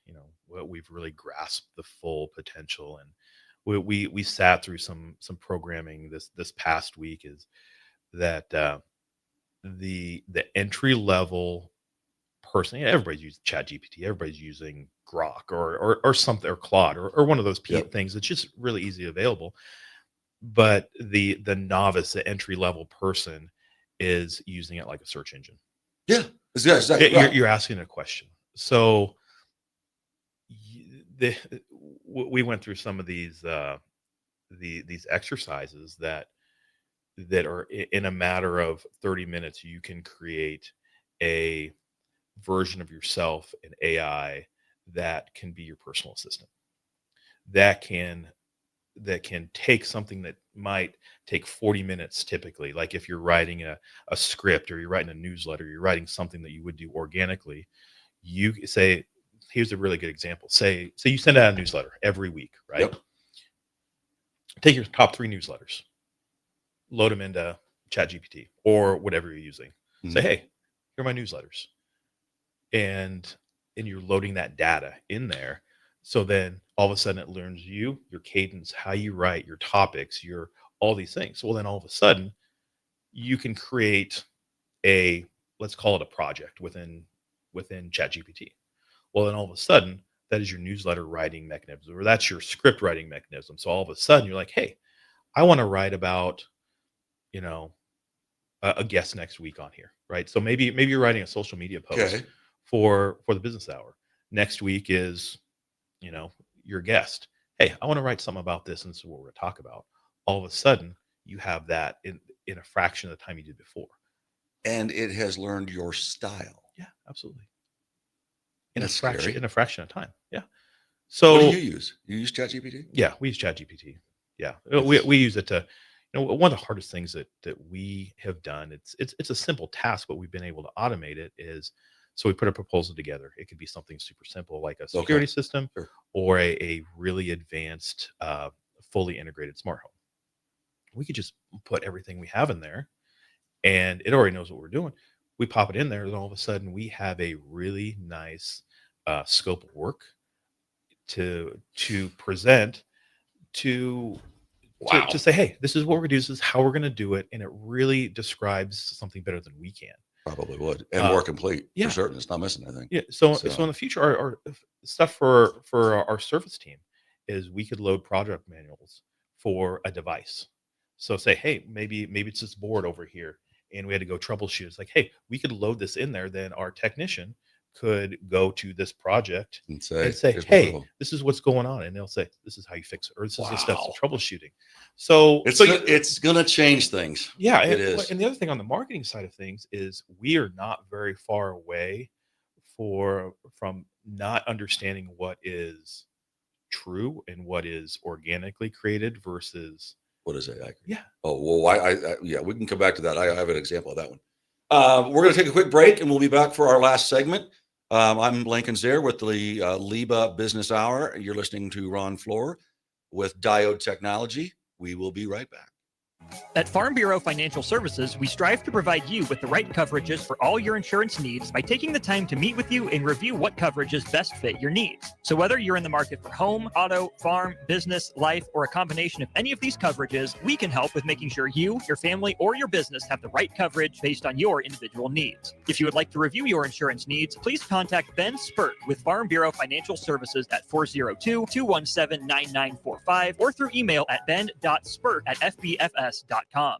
we've really grasped the full potential. And we sat through some programming this past week. Is that the entry level person? Everybody's using ChatGPT. Everybody's using Grok or something, or Claude or one of those things that's just really easy available. But the novice, the entry level person, is using it like a search engine. Yeah, exactly. You're asking a question. So we went through some of these exercises that are in a matter of 30 minutes. You can create a version of yourself in AI that can be your personal assistant. That can take something that might take 40 minutes typically. Like if you're writing a script, or you're writing a newsletter, you're writing something that you would do organically. You say, here's a really good example. Say you send out a newsletter every week, right? Yep. Take your top 3 newsletters, load them into ChatGPT or whatever you're using. Mm-hmm. Say, hey, here are my newsletters. And you're loading that data in there. So then all of a sudden it learns your cadence, how you write, your topics, your all these things. Well, then all of a sudden you can create let's call it a project within ChatGPT. Well, then all of a sudden that is your newsletter writing mechanism, or that's your script writing mechanism. So all of a sudden you're like, hey, I want to write about, a guest next week on here, right? So maybe you're writing a social media post for the business hour. Next week is, your guest. Hey, I want to write something about this, and this is what we're going to talk about. All of a sudden, you have that in a fraction of the time you did before. And it has learned your style. Yeah, absolutely. In a fraction of time. Yeah. So what do you use? You use ChatGPT? Yeah, we use ChatGPT. Yeah. We use it to, one of the hardest things that we have done, it's a simple task, but we've been able to automate it is, so we put a proposal together. It could be something super simple like a security system, or a really advanced, fully integrated smart home. We could just put everything we have in there, and it already knows what we're doing. We pop it in there, and all of a sudden we have a really nice scope of work to present to say, hey, this is what we're going to do. This is how we're going to do it. And it really describes something better than we can. Probably would. And more complete, for certain. It's not missing anything. Yeah. So in the future, our stuff for our service team is we could load project manuals for a device. So say, hey, maybe it's this board over here, and we had to go troubleshoot. It's like, hey, we could load this in there. Then our technician could go to this project and say, hey, this is what's going on. And they'll say, this is how you fix it, or this is the steps of troubleshooting. So it's going to change things. Yeah, it is. And the other thing on the marketing side of things is we are not very far away from not understanding what is true and what is organically created versus what is AI? Yeah. Oh, well, yeah, we can come back to that. I have an example of that one. We're going to take a quick break, and we'll be back for our last segment. I'm Lincoln Zaire with the LIBA Business Hour. You're listening to Ron Floor with Diode Technology. We will be right back. At Farm Bureau Financial Services, we strive to provide you with the right coverages for all your insurance needs by taking the time to meet with you and review what coverages best fit your needs. So whether you're in the market for home, auto, farm, business, life, or a combination of any of these coverages, we can help with making sure you, your family, or your business have the right coverage based on your individual needs. If you would like to review your insurance needs, please contact Ben Spurt with Farm Bureau Financial Services at 402-217-9945 or through email at ben.spurt@fbfs.com.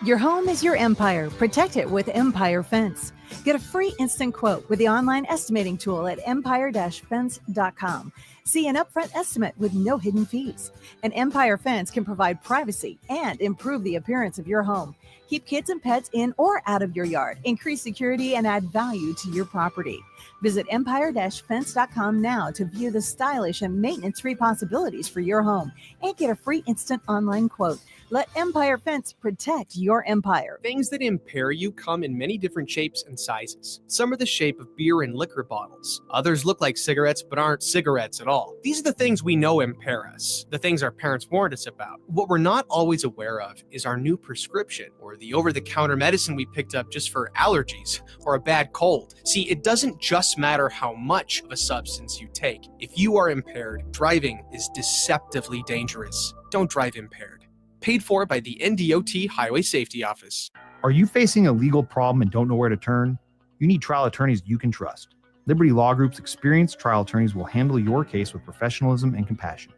Your home is your empire. Protect it with Empire Fence. Get a free instant quote with the online estimating tool at empire-fence.com. See an upfront estimate with no hidden fees. An Empire Fence can provide privacy and improve the appearance of your home. Keep kids and pets in or out of your yard. Increase security and add value to your property. Visit empire-fence.com now to view the stylish and maintenance-free possibilities for your home and get a free instant online quote. Let Empire Fence protect your empire. Things that impair you come in many different shapes and sizes. Some are the shape of beer and liquor bottles. Others look like cigarettes but aren't cigarettes at all. These are the things we know impair us, the things our parents warned us about. What we're not always aware of is our new prescription or the over-the-counter medicine we picked up just for allergies or a bad cold. See, it doesn't just matter how much of a substance you take. If you are impaired, driving is deceptively dangerous. Don't drive impaired. Paid for by the NDOT Highway Safety Office. Are you facing a legal problem and don't know where to turn? You need trial attorneys you can trust. Liberty Law Group's experienced trial attorneys will handle your case with professionalism and compassion.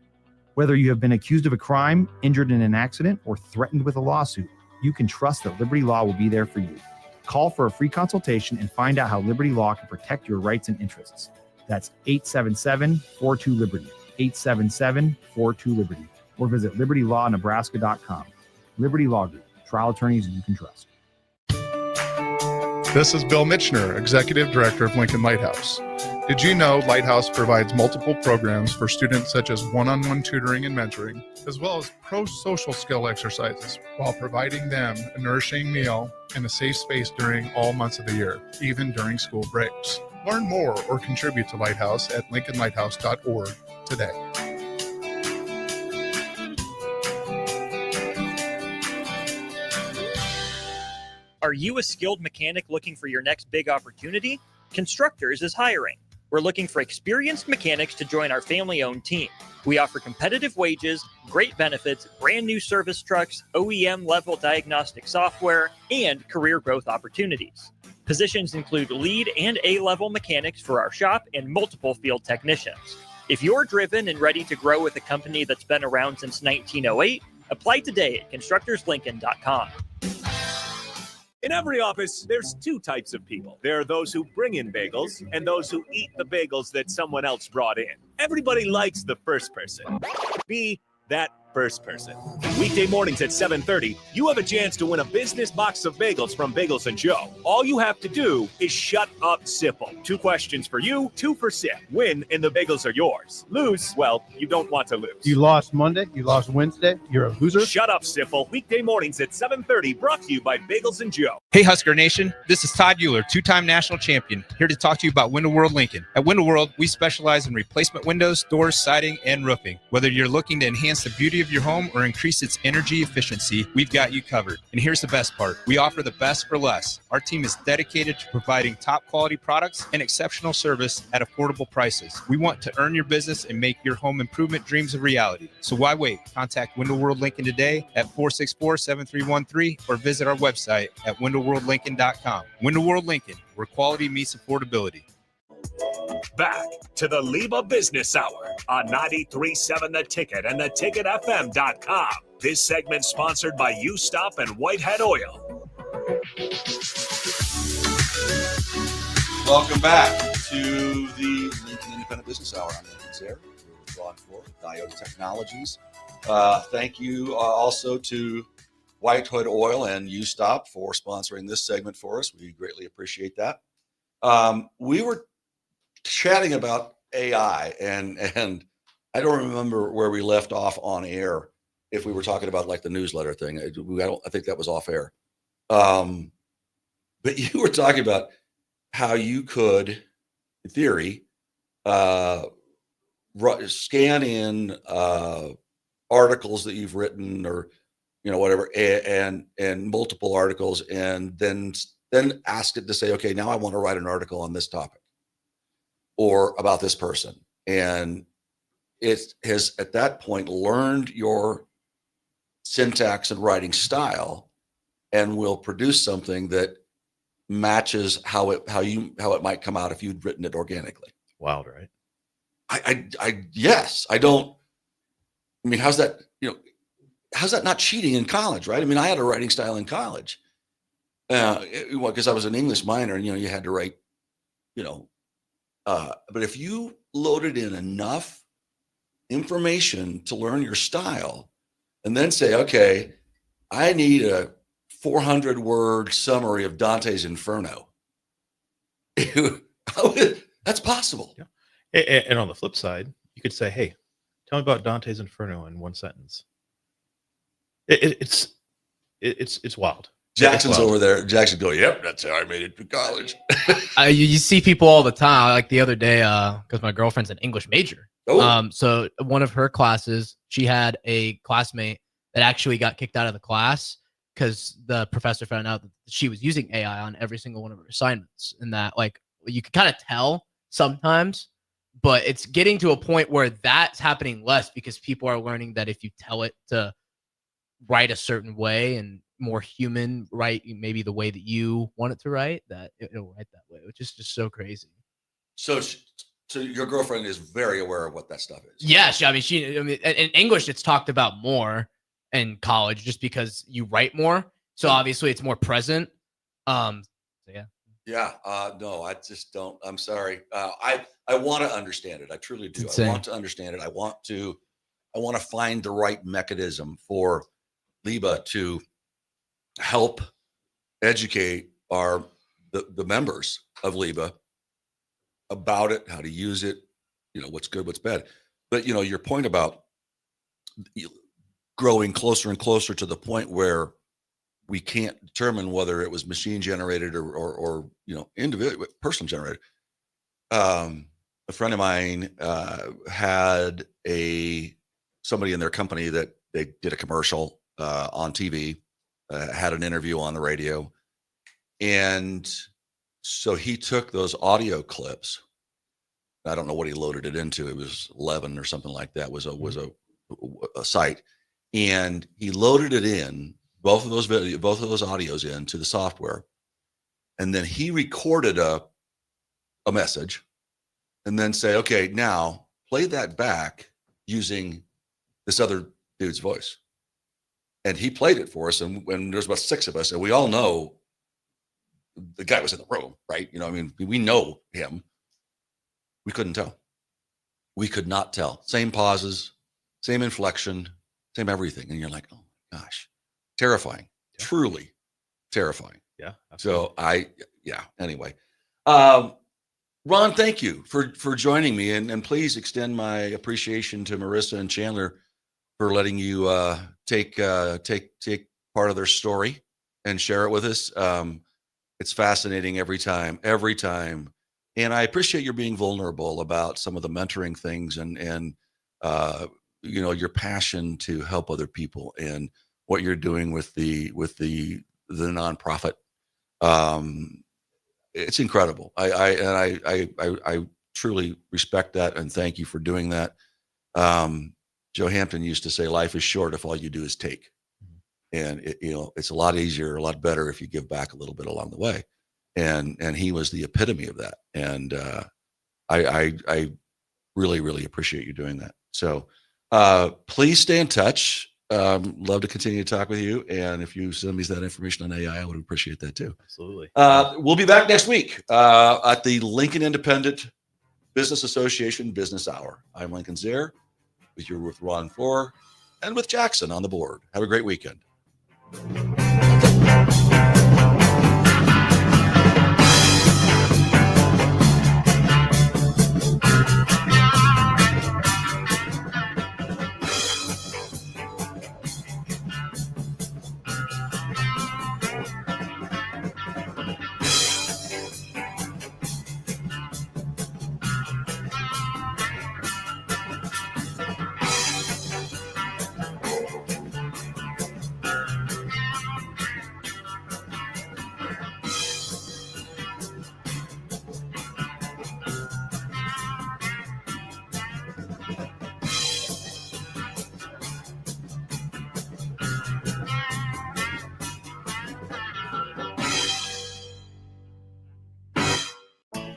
Whether you have been accused of a crime, injured in an accident, or threatened with a lawsuit, you can trust that Liberty Law will be there for you. Call for a free consultation and find out how Liberty Law can protect your rights and interests. That's 877-42-LIBERTY, 877-42-LIBERTY, or visit libertylawnebraska.com. Liberty Law Group, trial attorneys you can trust. This is Bill Mitchner, Executive Director of Lincoln Lighthouse. Did you know Lighthouse provides multiple programs for students such as one-on-one tutoring and mentoring, as well as pro-social skill exercises, while providing them a nourishing meal and a safe space during all months of the year, even during school breaks. Learn more or contribute to Lighthouse at lincolnlighthouse.org today. Are you a skilled mechanic looking for your next big opportunity? Constructors is hiring. We're looking for experienced mechanics to join our family-owned team. We offer competitive wages, great benefits, brand new service trucks, OEM-level diagnostic software, and career growth opportunities. Positions include lead and A-level mechanics for our shop and multiple field technicians. If you're driven and ready to grow with a company that's been around since 1908, apply today at constructorslincoln.com. In every office, there's two types of people. There are those who bring in bagels and those who eat the bagels that someone else brought in. Everybody likes the first person. Be that first person. Weekday mornings at 7:30, you have a chance to win a business box of bagels from Bagels & Joe. All you have to do is shut up, Sipple. 2 questions for you, 2 for Sip. Win, and the bagels are yours. Lose, well, you don't want to lose. You lost Monday, you lost Wednesday, you're a loser. Shut up, Sipple. Weekday mornings at 7:30, brought to you by Bagels & Joe. Hey, Husker Nation. This is Todd Euler, 2-time national champion, here to talk to you about Window World Lincoln. At Window World, we specialize in replacement windows, doors, siding, and roofing. Whether you're looking to enhance the beauty of your home or increase its energy efficiency, we've got you covered. And here's the best part. We offer the best for less. Our team is dedicated to providing top quality products and exceptional service at affordable prices. We want to earn your business and make your home improvement dreams a reality. So why wait? Contact Window World Lincoln today at 464-7313 or visit our website at windowworldlincoln.com. Window World Lincoln, where quality meets affordability. Back to the LIBA Business Hour on 93.7 The Ticket and theticketfm.com. This segment sponsored by U-Stop and Whitehead Oil. Welcome back to the Lincoln Independent Business Hour. I'm Lincoln Zare, here with Ron Ford, Diode Technologies. Thank you also to Whitehead Oil and U-Stop for sponsoring this segment for us. We greatly appreciate that. We were chatting about AI, and I don't remember where we left off on air. If we were talking about like the newsletter thing, I think that was off air. But you were talking about how you could, in theory, scan in articles that you've written or whatever, and multiple articles, and then ask it to say, okay, now I want to write an article on this topic or about this person. And it has at that point learned your syntax and writing style and will produce something that matches how it might come out if you'd written it organically. Wild, right? Yes, I don't. I mean, how's that not cheating in college, right? I mean, I had a writing style in college, because I was an English minor, and you had to write, but if you loaded in enough information to learn your style, and then say, okay, I need a 400-word summary of Dante's Inferno. That's possible. Yeah. And on the flip side, you could say, hey, tell me about Dante's Inferno in one sentence. It's wild. Jackson's over there. Jackson go, yep, that's how I made it to college. You see people all the time. Like the other day, because my girlfriend's an English major. Oh. So one of her classes, she had a classmate that actually got kicked out of the class because the professor found out that she was using AI on every single one of her assignments, and that like you could kind of tell sometimes, but it's getting to a point where that's happening less because people are learning that if you tell it to write a certain way and more human, write maybe the way that you want it to write, that it'll write that way, which is just so crazy. So your girlfriend is very aware of what that stuff is. Yeah, in English it's talked about more in college just because you write more, so obviously it's more present. So yeah. Yeah. No, I just don't. I'm sorry. I want to understand it. I truly do. I want to understand it. I want to find the right mechanism for LIBA to help educate the members of LIBA about it, how to use it, what's good, what's bad. But your point about growing closer and closer to the point where we can't determine whether it was machine generated or individual person generated. A friend of mine had somebody in their company that they did a commercial on TV, had an interview on the radio, and so he took those audio clips. I don't know what he loaded it into. It was 11 or something like that. Was a site, and he loaded it in both of those audios into the software, and then he recorded a message, and then say, okay, now play that back using this other dude's voice. And he played it for us, and when there's about 6 of us, and we all know the guy was in the room, right? We know him. We couldn't tell. We could not tell. Same pauses, same inflection, same everything. And you're like, oh my gosh, terrifying, truly terrifying. Yeah. Absolutely. So anyway. Ron, thank you for joining me, and please extend my appreciation to Marissa and Chandler for letting you take part of their story and share it with us. It's fascinating every time. And I appreciate your being vulnerable about some of the mentoring things and your passion to help other people and what you're doing with the nonprofit. It's incredible. I truly respect that, and thank you for doing that. Joe Hampton used to say, life is short if all you do is take. And it's a lot easier, a lot better if you give back a little bit along the way. And he was the epitome of that. And I really, really appreciate you doing that. So please stay in touch. Love to continue to talk with you. And if you send me that information on AI, I would appreciate that too. Absolutely. We'll be back next week at the Lincoln Independent Business Association Business Hour. I'm Lincoln Zaire with Ron Floor and with Jackson on the board. Have a great weekend.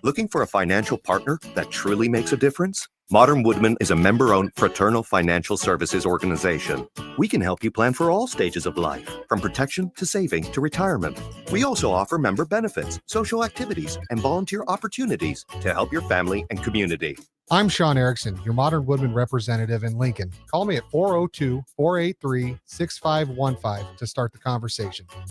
Looking for a financial partner that truly makes a difference? Modern Woodman is a member-owned fraternal financial services organization. We can help you plan for all stages of life, from protection to saving to retirement. We also offer member benefits, social activities, and volunteer opportunities to help your family and community. I'm Sean Erickson, your Modern Woodman representative in Lincoln. Call me at 402-483-6515 to start the conversation.